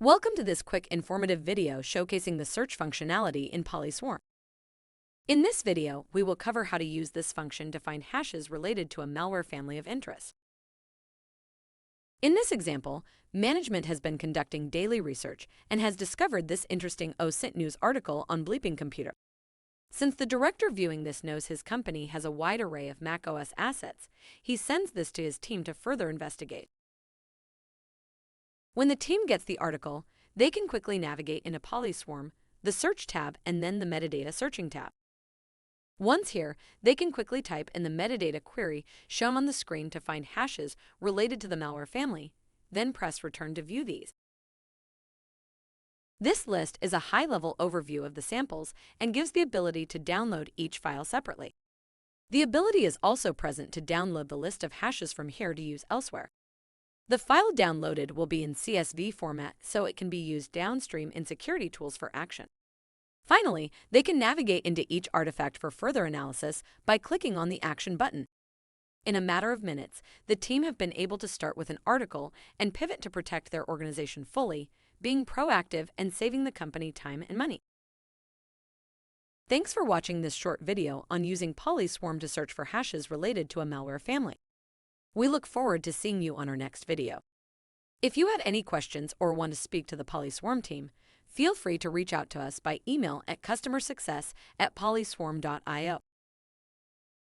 Welcome to this quick informative video showcasing the search functionality in PolySwarm. In this video, we will cover how to use this function to find hashes related to a malware family of interest. In this example, management has been conducting daily research and has discovered this interesting OSINT news article on Bleeping Computer. Since the director viewing this knows his company has a wide array of macOS assets, he sends this to his team to further investigate. When the team gets the article, they can quickly navigate into PolySwarm, the Search tab, and then the Metadata Searching tab. Once here, they can quickly type in the metadata query shown on the screen to find hashes related to the malware family, then press Return to view these. This list is a high-level overview of the samples and gives the ability to download each file separately. The ability is also present to download the list of hashes from here to use elsewhere. The file downloaded will be in CSV format, so it can be used downstream in security tools for action. Finally, they can navigate into each artifact for further analysis by clicking on the Action button. In a matter of minutes, the team have been able to start with an article and pivot to protect their organization fully, being proactive and saving the company time and money. Thanks for watching this short video on using PolySwarm to search for hashes related to a malware family. We look forward to seeing you on our next video. If you had any questions or want to speak to the PolySwarm team, feel free to reach out to us by email at customersuccess@polyswarm.io.